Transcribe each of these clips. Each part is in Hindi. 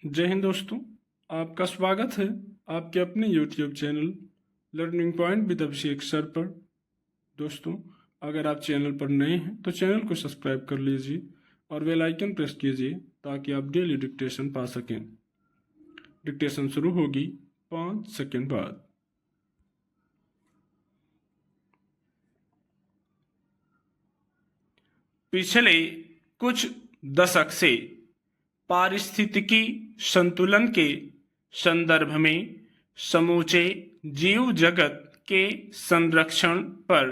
जय हिंद दोस्तों, आपका स्वागत है आपके अपने YouTube channel learning point with Abhishek sir पर। दोस्तों, अगर आप चैनल पर नए हैं तो चैनल को सब्सक्राइब कर लीजिए और बेल आइकन प्रेस कीजिए ताकि आप डेली डिक्टेशन पा सकें। डिक्टेशन शुरू होगी 5 सेकंड बाद। पिछले कुछ दशक से पारिस्थितिकी संतुलन के संदर्भ में समूचे जीव जगत के संरक्षण पर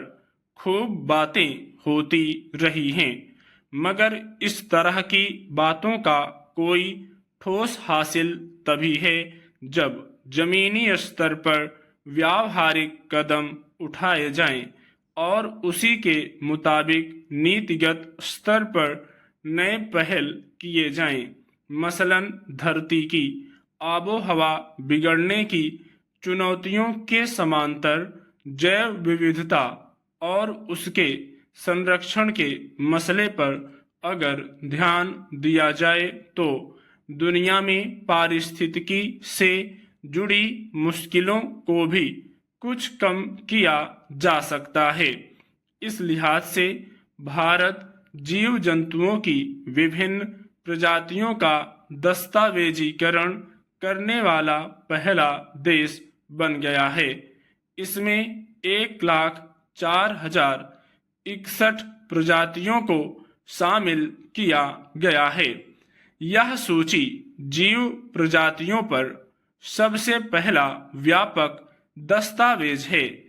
खूब बातें होती रही हैं, मगर इस तरह की बातों का कोई ठोस हासिल तभी है जब जमीनी स्तर पर व्यावहारिक कदम उठाए जाएं और उसी के मुताबिक नीतिगत स्तर पर नए पहल किए जाएं। मसलन धरती की आबो हवा बिगड़ने की चुनौतियों के समांतर जैव विविधता और उसके संरक्षण के मसले पर अगर ध्यान दिया जाए तो दुनिया में पारिस्थितिकी से जुड़ी मुश्किलों को भी कुछ कम किया जा सकता है। इस लिहाज से भारत जीव जंतुओं की विभिन्न प्रजातियों का दस्तावेजीकरण करने वाला पहला देश बन गया है। इसमें 1,04,061 प्रजातियों को शामिल किया गया है। यह सूची जीव प्रजातियों पर सबसे पहला व्यापक दस्तावेज है।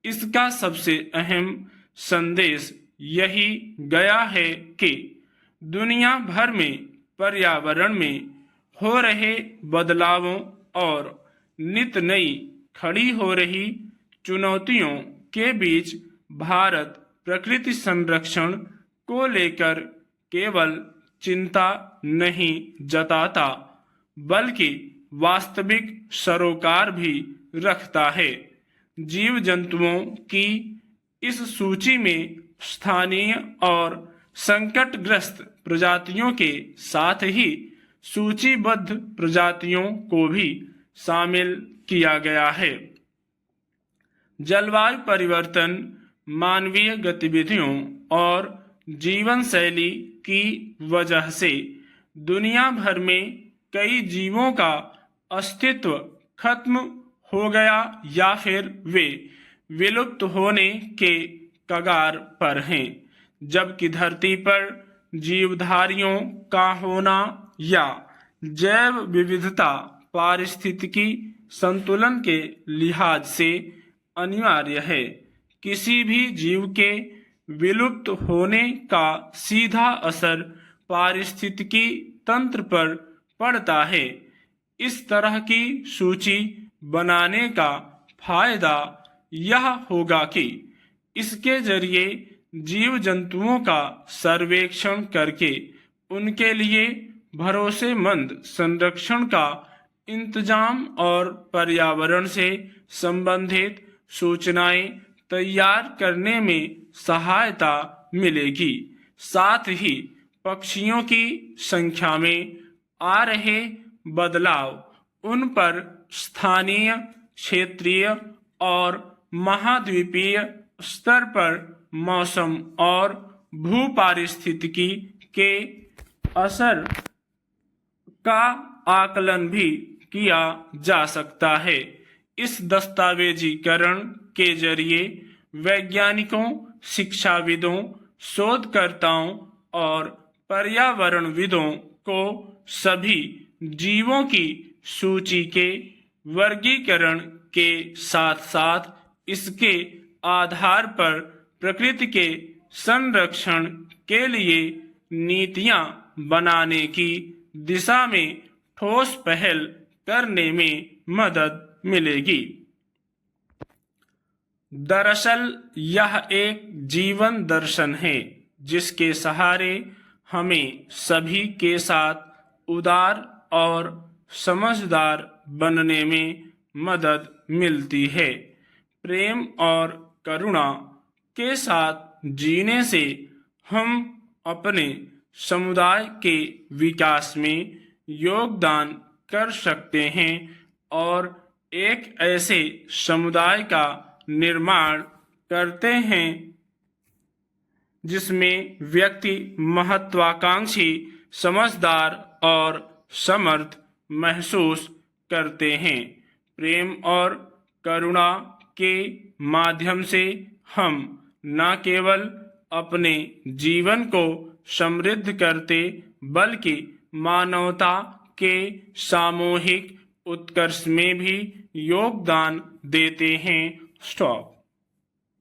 इसका सबसे अहम संदेश यही गया है कि दुनिया भर में पर्यावरण में हो रहे बदलावों और नित नई खड़ी हो रही चुनौतियों के बीच भारत प्रकृति संरक्षण को लेकर केवल चिंता नहीं जताता बल्कि वास्तविक सरोकार भी रखता है। जीव जंतुओं की इस सूची में स्थानीय और संकटग्रस्त प्रजातियों के साथ ही सूचीबद्ध प्रजातियों को भी शामिल किया गया है। जलवायु परिवर्तन, मानवीय गतिविधियों और जीवन शैली की वजह से दुनिया भर में कई जीवों का अस्तित्व खत्म हो गया या फिर वे विलुप्त होने के कगार पर हैं, जबकि धरती पर जीवधारियों का होना या जैव विविधता पारिस्थितिकी संतुलन के लिहाज से अनिवार्य है। किसी भी जीव के विलुप्त होने का सीधा असर पारिस्थितिकी तंत्र पर पड़ता है। इस तरह की सूची बनाने का फायदा यह होगा कि इसके जरिए जीव जंतुओं का सर्वेक्षण करके उनके लिए भरोसेमंद संरक्षण का इंतजाम और पर्यावरण से संबंधित सूचनाएं तैयार करने में सहायता मिलेगी। साथ ही पक्षियों की संख्या में आ रहे बदलाव उन पर स्थानीय, क्षेत्रीय और महाद्वीपीय स्तर पर मौसम और भूपारिस्थितिकी के असर का आकलन भी किया जा सकता है। इस दस्तावेजीकरण के जरिए वैज्ञानिकों, शिक्षाविदों, शोधकर्ताओं और पर्यावरणविदों को सभी जीवों की सूची के वर्गीकरण के साथ साथ इसके आधार पर प्रकृति के संरक्षण के लिए नीतियां बनाने की दिशा में ठोस पहल करने में मदद मिलेगी। दरअसल यह एक जीवन दर्शन है जिसके सहारे हमें सभी के साथ उदार और समझदार बनने में मदद मिलती है। प्रेम और करुणा के साथ जीने से हम अपने समुदाय के विकास में योगदान कर सकते हैं और एक ऐसे समुदाय का निर्माण करते हैं जिसमें व्यक्ति महत्वाकांक्षी, समझदार और समर्थ महसूस करते हैं। प्रेम और करुणा के माध्यम से हम न केवल अपने जीवन को समृद्ध करते बल्कि मानवता के सामूहिक उत्कर्ष में भी योगदान देते हैं। स्टॉप।